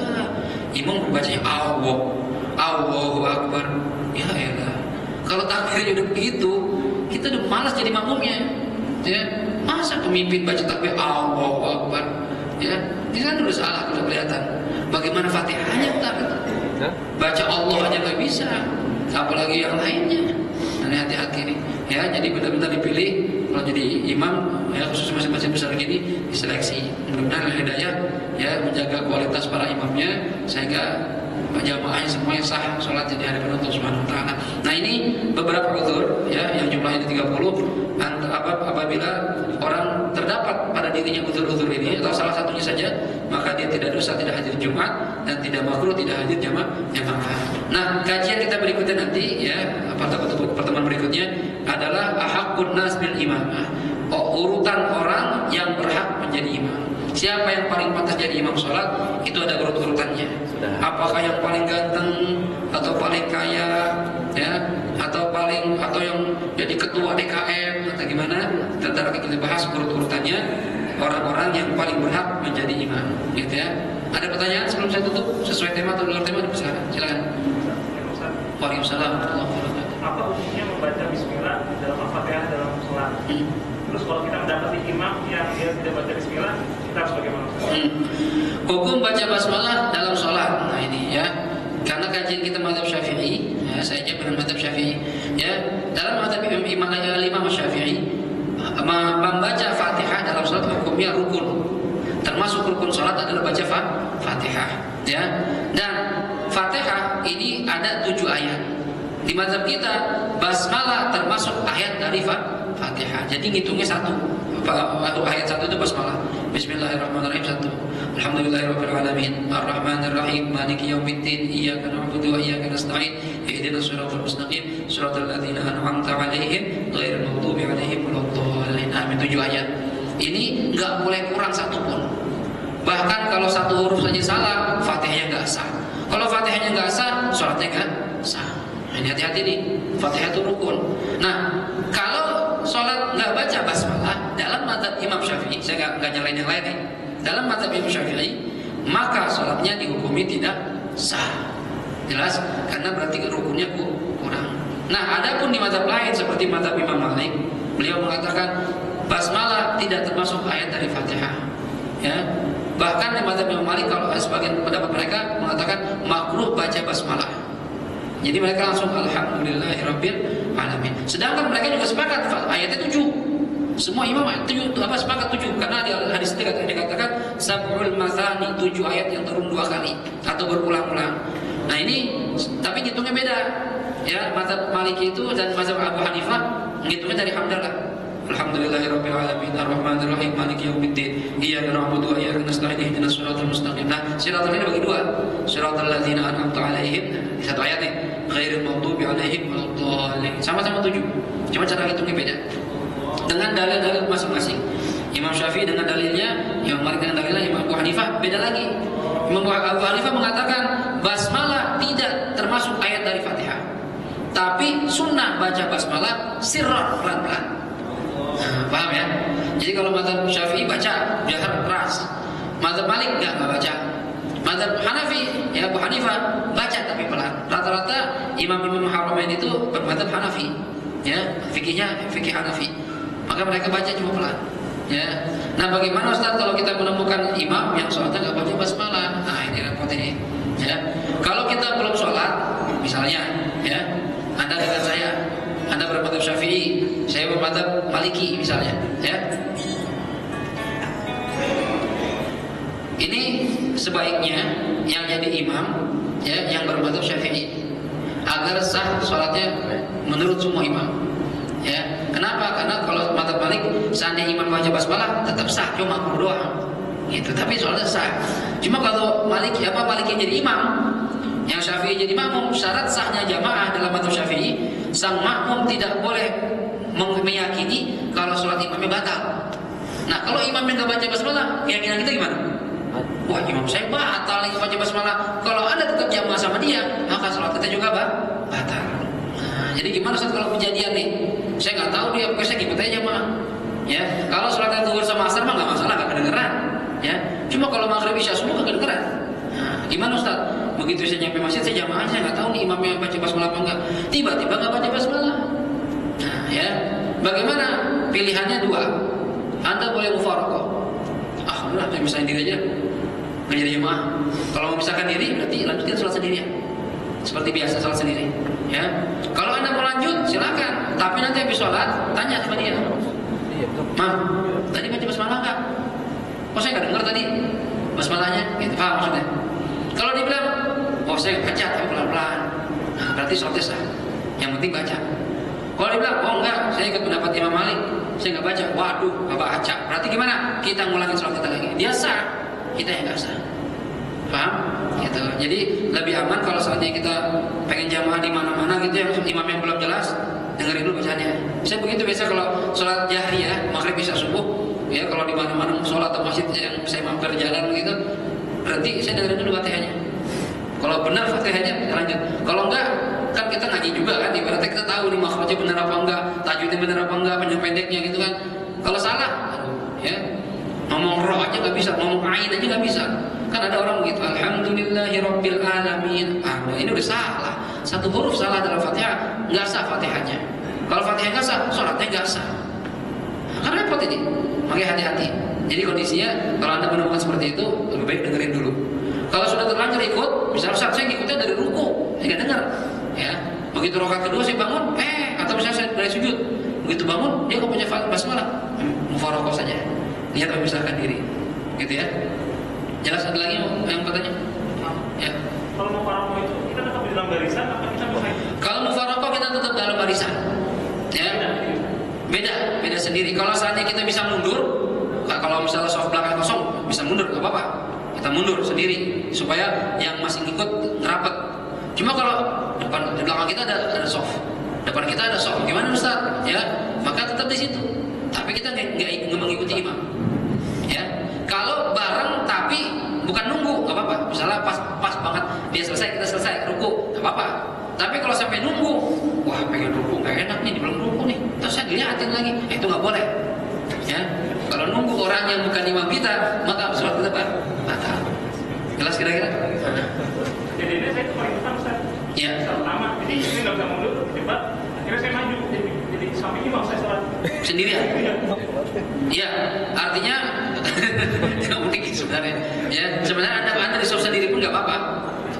imam bacanya Allahu Akbar, ya elah. Kalau takbirnya udah begitu, kita udah malas jadi makmumnya. Ya, masa pemimpin baca takbir Allahu Akbar? Ya, ini kan udah salah, udah kelihatan. Bagaimana Fatihahnya kita? Baca Allah aja nggak bisa, apalagi yang lainnya. Nah, hati-hati nih. Ya, jadi benar-benar dipilih kalau jadi imam, ya khusus masjid-masjid besar gini diseleksi. Mudah-mudahan hidayah ya menjaga kualitas para imamnya sehingga jamaahnya semuanya sah sholat di hadapan Allah Subhanahu wa taala. Nah, ini beberapa uzur ya yang jumlahnya 30 apabila orang terdapat pada dirinya uzur-uzur ini atau salah satunya saja, maka dia tidak dosa tidak hadir Jumat dan tidak makruh tidak hadir jamaah. Nah, kajian kita berikutnya nanti ya pertemuan berikutnya adalah ahaqqun nas bil imamah. Urutan orang yang berhak menjadi imam. Siapa yang paling pantas jadi imam sholat? Itu ada urut-urutannya. Apakah yang paling ganteng atau paling kaya, ya, atau yang jadi ketua DKM atau gimana? Nanti akan kita bahas urut-urutannya orang-orang yang paling berhak menjadi imam, gitu ya. Ada pertanyaan sebelum saya tutup sesuai tema atau luar tema? Silakan. Waalaikumsalam. Apa hukumnya membaca Bismillah dalam Al-Fatihah dalam sholat? Terus kalau kita mendapati imam yang dia tidak baca Bismillah, kita harus bagaimana? Hukum baca basmalah dalam sholat. Nah ini ya, karena kajian kita mazhab Syafi'i, ya, saya jawab dengan mazhab Syafi'i. Ya, dalam mazhab Imam Syafi'i, membaca Fatihah dalam sholat hukumnya rukun. Termasuk rukun sholat adalah baca Fatihah. Ya, dan Fatihah ini ada 7 ayat. Di mazhab kita basmalah termasuk ayat dari Fatihah. Jadi ngitungnya satu ayat satu itu basmalah. Bismillahirrahmanirrahim 1. Alhamdulillahirabbil alamin, arrahmanir rahim, maliki yaumiddin, iyyaka na'budu wa iyyaka nasta'in, ihdinas siratal mustaqim, siratal ladzina an'amta 'alaihim, ghairil maghdubi 'alaihim waladdallin. Amin. 7 ayat. Ini enggak boleh kurang satu pun. Bahkan kalau satu huruf saja salah, Fatihahnya enggak sah. Kalau Fatihahnya enggak sah, salatnya enggak sah. Ini hati-hati nih, Fatihah itu rukun. Nah, kalau sholat nggak baca basmalah dalam mazhab Imam Syafi'i, saya nggak nyalain yang lain nih. Dalam mazhab Imam Syafi'i, maka sholatnya dihukumi tidak sah. Jelas? Karena berarti rukunnya kurang. Nah, adapun di mazhab lain seperti mazhab Imam Malik, beliau mengatakan basmalah tidak termasuk ayat dari Fatihah. Ya, bahkan di mazhab Imam Malik kalau sebagian pendapat mereka mengatakan makruh baca basmalah. Jadi mereka langsung alhamdulillahirabbil alamin. Sedangkan mereka juga sepakat ayatnya 7. Semua imam sepakat 7 karena di hadis itu dikatakan sab'ul mathani, 7 ayat yang turun 2 kali atau berulang-ulang. Nah, ini tapi ngitungnya beda. Ya, mazhab Maliki itu dan mazhab Abu Hanifah ngitungnya dari hamdalah. Alhamdulillahirabbil alamin, arrahmanir rahim, maliki yaumiddin, iyyaka na'budu wa iyyaka nasta'in, ihdinas siratal mustaqim. Nah, siratal ini bagi 2. Siratal ladzina an'amta 'alaihim, di satu ayat nih, ghairil maghdubi 'alaihim waladdallin. Sama-sama 7. Cuma cara hitungnya beda. Dengan dalil-dalil masing-masing. Imam Syafi'i dengan dalilnya, Imam Malik dengan dalilnya, Imam Abu Hanifah beda lagi. Imam Abu Hanifah mengatakan basmalah tidak termasuk ayat dari Fatihah. Tapi sunnah baca basmalah sirran, pelan-pelan. Nah, paham ya? Jadi kalau mazhab Syafi'i baca jahar keras, mazhab Malik enggak baca. Mazhab Hanafi, ya Abu Hanifah baca tapi pelan. Rata-rata imam-imam Haramain itu bermazhab Hanafi, ya fikihnya fikih Hanafi. Maka mereka baca cuma pelan. Ya. Nah, bagaimana Ustaz kalau kita menemukan imam yang sholatnya enggak baca basmalah? Nah, ini repot ini. Ya. Kalau kita belum sholat, misalnya, ya, Anda dengan saya, Anda bermadzhab Syafi'i, saya bermadzhab Maliki misalnya, ya. Ini sebaiknya yang jadi imam, ya, yang bermadzhab Syafi'i agar sah sholatnya menurut semua imam. Ya, kenapa? Karena kalau madzhab Malik, seandainya imam baca basmalah tetap sah, cuma makruh doang. Gitu, tapi sholatnya sah. Cuma kalau Maliki jadi imam, yang Syafi'i jadi makmum, syarat sahnya jamaah dalam madzhab Syafi'i, sang makmum tidak boleh meyakini kalau sholat imamnya batal. Nah, kalau imamnya nggak baca basmalah, keyakinan kita gimana? Wah, imam saya batal nih baca basmalah. Kalau Anda tetap jamaah sama dia, maka sholat kita juga batal. Nah, jadi gimana Ustaz kalau kejadian nih? Saya nggak tahu dia, pokoknya saya ngikut aja jamaah. Ya, kalau sholat zuhur sama asar mah nggak masalah, nggak kedengeran. Ya, cuma kalau maghrib isya subuh nggak kedengeran. Nah, Gimana Ustaz? Begitu saya nyampe masjid, saya jamaah, saya nggak tahu nih imamnya baca basmalah apa enggak. Tiba-tiba nggak baca basmalah. Nah, ya, bagaimana? Pilihannya dua. Anda boleh mufaraqah. Udah, saya misalnya diri aja, nggak jadi jamaah. Kalau mau misalkan diri, berarti lanjutkan sholat sendirian. Seperti biasa sholat sendiri. Ya, kalau Anda mau lanjut, silakan. Tapi nanti habis sholat, tanya sama dia. Ma, tadi baca basmalah nggak? Oh saya nggak dengar tadi basmalahnya. Gitu, paham maksudnya? Kalau dia bilang, oh saya baca tapi pelan-pelan, nah, berarti sholatnya sah. Yang penting baca. Kalau dia bilang, oh enggak, saya ikut pendapat Imam Malik, saya nggak baca. Waduh, nggak baca. Berarti gimana? Kita ngulangin sholat kita lagi. Dia sah, kita yang nggak sah. Paham? Gitu. Jadi lebih aman kalau saatnya kita pengen jamaah di mana-mana gitu, yang imam yang belum jelas, dengerin dulu bacaannya. Saya begitu biasa kalau sholat jahriyah, maghrib bisa subuh, ya kalau di mana-mana sholat atau masjid yang saya mampir jalan begitu, berarti saya dengerin dulu fatihahnya. Kalau benar fatihahnya lanjut. Kalau enggak, kan kita ngaji juga kan, ibaratnya kita tahu nih makhrajnya benar apa enggak, tajwidnya benar apa enggak, panjang pendeknya gitu kan. Kalau salah, ya ngomong roh aja nggak bisa, ngomong ain aja nggak bisa. Kan ada orang begitu, alhamdulillahirabbil alamin. Ini udah salah. Satu huruf salah dalam Fatihah, nggak sah Fatihahnya. Kalau Fatihah nggak sah, sholatnya nggak sah. Kan repot ini. Makanya hati-hati. Jadi kondisinya kalau Anda menemukan seperti itu, lebih baik dengerin dulu. Kalau sudah terlanjur ikut, misalnya saya ngikutnya dari ruku, saya nggak dengar. Ya, begitu rakaat kedua saya bangun, atau misalnya saya dari sujud, begitu bangun dia kok baca basmalah, mufaraqah saja. Niat memisahkan diri, gitu ya. Jelas ada lagi yang katanya? Ya. Kalau mufaraqah itu kita tetap di dalam barisan atau kita bisa? Kalau mufaraqah kita tetap dalam barisan. Ya. Beda sendiri. Kalau saatnya kita bisa mundur, kalau misalnya soft belakang kosong bisa mundur, nggak apa-apa. Kita mundur sendiri supaya yang masih ngikut ngerapat. Cuma kalau di belakang kita ada soft, depan kita ada soft, gimana Ustaz? Ya, maka tetap di situ. Tapi kita nggak mengikuti imam. Ya, kalau bareng tapi bukan nunggu, nggak apa-apa. Misalnya pas banget dia selesai, kita selesai ruku, nggak apa-apa. Tapi kalau sampai nunggu, wah pengen ruku, nggak enak nih, belum ruku nih, terus saya dilihatin lagi, itu nggak boleh. Ya, kalau nunggu orang yang bukan imam kita, maka sholat kita batal. Jelas kira-kira? Jadi ini saya itu paling utama Ustaz. Iya. Pertama, jadi saya nggak bisa mundur, cepat. Akhirnya saya maju, jadi samping imam saya sholat. Sendirian? Iya, artinya tidak mungkin sebenarnya. Ya, sebenarnya anda di soft sendiri pun nggak apa-apa.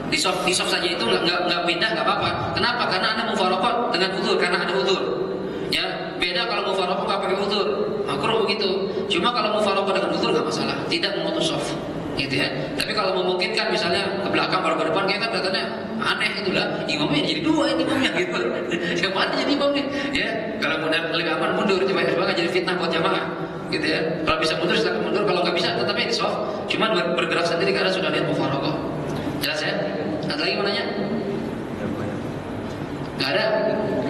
Di soft saja itu nggak pindah nggak apa-apa. Kenapa? Karena anda mufaraqah dengan uzur, karena ada uzur. Ya, beda kalau mufaraqah nggak pakai uzur. Makruh begitu. Cuma kalau mufaraqah dengan uzur nggak masalah, tidak memutus soft. Gitu ya. Tapi kalau memungkinkan misalnya ke belakang baru ke depan, kayak kan kelihatannya aneh itulah. Imamnya jadi dua ini imamnya gitu. Yang mana jadi imamnya? Ya, kalau mudah lebih aman mundur, cuma jadi fitnah buat jamaah. Gitu ya. Kalau bisa mundur silakan mundur, kalau nggak bisa tetapnya di soft. Cuma bergerak sendiri karena sudah lihat mufaraqah. Jelas ya? Ada lagi mau nanya? Nggak ada?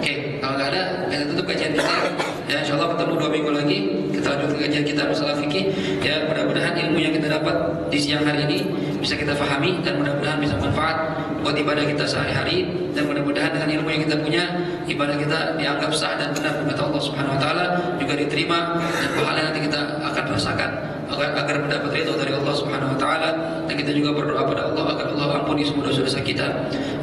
Oke, kalau nggak ada, kita tutup kajian kita. Ya, insya Allah ketemu 2 minggu lagi. Kita lanjut ke kajian kita masalah fikih. Ya, mudah-mudahan ilmu yang kita dapat di siang hari ini bisa kita fahami dan mudah-mudahan bisa manfaat buat ibadah kita sehari-hari, dan mudah-mudahan dengan ilmu yang kita punya, ibadah kita dianggap sah dan benar di mata Allah Subhanahu Wa Taala, juga diterima dan pahala nanti kita akan rasakan agar mendapat ridho dari Allah Subhanahu Wa Taala. Dan kita juga berdoa pada Allah agar Allah ampuni semua dosa-dosa kita.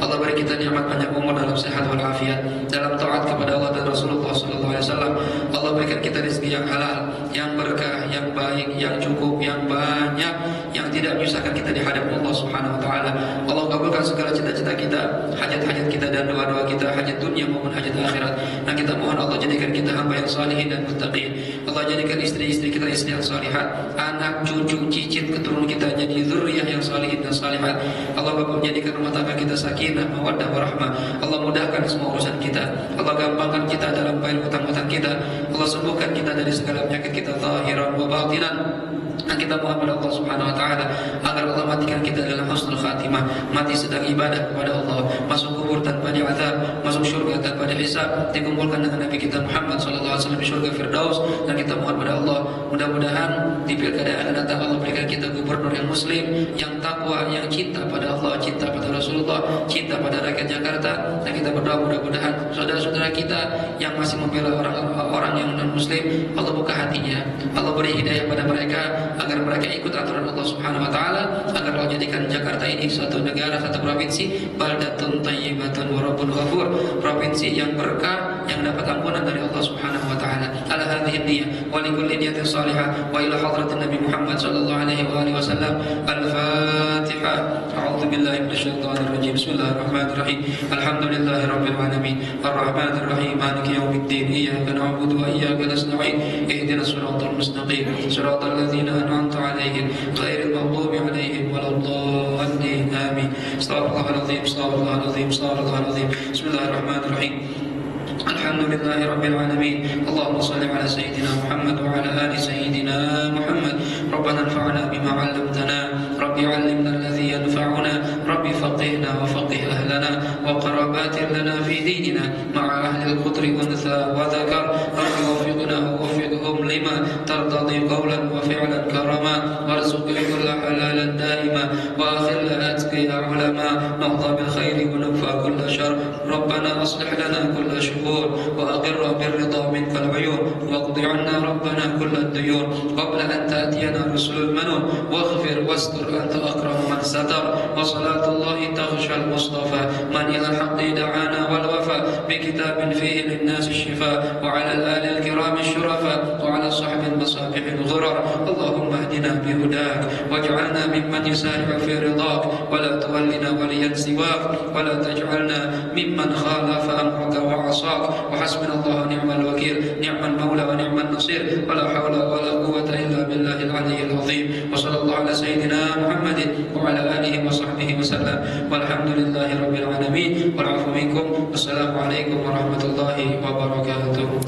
Allah beri kita nikmat panjang umur dalam sehat walafiat, dalam taat kepada Allah dan Rasulullah Sallallahu Alaihi Wasallam. Allah berikan kita rezeki yang halal, yang berkah, yang baik, yang cukup, yang banyak, yang tidak menyusahkan kita di hadapan Allah Subhanahu Wa Taala. Allah kabulkan segala cita-cita kita, hajat-hajat kita dan doa-doa kita, hajat dunia maupun hajat akhirat. Dan kita mohon Allah jadikan kita hamba yang salihin dan muttaqin. Allah jadikan istri-istri kita istri yang salihat, anak, cucu, cicit, keturunan kita jadi zuriyah yang salihin dan salihat. Allah menjadikan rumah tangga kita sakinah, mawaddah, warahmah. Allah mudahkan semua urusan kita. Allah gampangkan kita dalam bayar hutang-hutang kita. Allah sembuhkan kita dari segala penyakit kita zahiran wa batinan. Dan kita mohon kepada Allah Subhanahu Wa Taala agar Allah matikan kita dalam husnul khatimah, mati sedang ibadah kepada Allah, masuk kubur tanpa diazab, masuk surga tanpa dihisab, dikumpulkan dengan Nabi kita Muhammad Sallallahu Alaihi Wasallam di surga Firdaus. Dan kita mohon kepada Allah, mudah-mudahan di pilkada yang akan datang Allah berikan kita gubernur yang muslim, yang takwa, yang cinta pada Allah, cinta pada Rasulullah, cinta pada rakyat Jakarta. Dan kita berdoa mudah-mudahan saudara-saudara kita yang masih membela orang yang non muslim, Allah buka hatinya, Allah beri hidayah pada mereka agar mereka ikut aturan Allah Subhanahu Wa Taala, agar Allah jadikan Jakarta ini suatu negara, satu provinsi, baldatun thayyibatun wa rabbun ghafur, provinsi yang berkah yang dapat ampunan dari Allah Subhanahu wa taala. Ala hadhihi niyyah wa li kulli niyatin salihah wa ila hadratin Nabi Muhammad sallallahu alaihi wa alihi wasallam. Al-Fatihah. A'udzu billahi minasyaitonir rajim. Bismillahirrahmanirrahim. Alhamdulillahi rabbil alamin. Arrahmanir rahim. Maliki yaumiddin. Iyyaka na'budu wa iyyaka nasta'in. Ihdinas siratal mustaqim. Siratal ladzina an'amta 'alaihim ghairil maghdubi 'alaihim waladdallin. Amin. Astaghfirullahaladzim. Astaghfirullahaladzim. Astaghfirullahaladzim. Bismillahirrahmanirrahim. Alhamdulillahi rabbil alamin. Allahumma salli ala sayyidina Muhammad wa ala ali sayyidina Muhammad. Rabbana anfa'na bima 'allamtana. Rabbi 'allimna alladhi yanfa'una. Rabbi faqihna wa faqih ahlana wa qarabatin lana fi dinina ma'a ahli al-qudri untha wa dhakar. Rabbi waffiqna wa waffiqhum lima tardadi qawlan wa fi'lan karama warzuqna kulla halalan daima wa akhirna atqiya ulama nahda bil khairi wa nukfa kulla shar. Rabbana aslih lana kulla shuhur وأقر بالرضا منك العيون واقض عنا ربنا كل الديون قبل أن تأتينا رسل المنون واغفر واستر أنت أكرم من ستر وصلاة الله تغشى المصطفى من إلى الحق دعانا والوفى بكتاب فيه للناس الشفاء وعلى الآل الكرام الشرفاء وعلى صحب المصابيح الغرر. اللهم اهدنا بهداك واجعلنا ممن يسارع في رضاك ولا تولنا وليا سواك ولا تجعلنا ممن خالف أمرك وعصاك. وحسبنا الله ونعم الوكيل نعم المولى ونعم النصير ولا حول ولا قوة إلا بالله العلي العظيم. وصلى الله على سيدنا محمد وعلى آله وصحبه وسلم والحمد لله رب العالمين والعفو منكم. والسلام عليكم ورحمة الله وبركاته.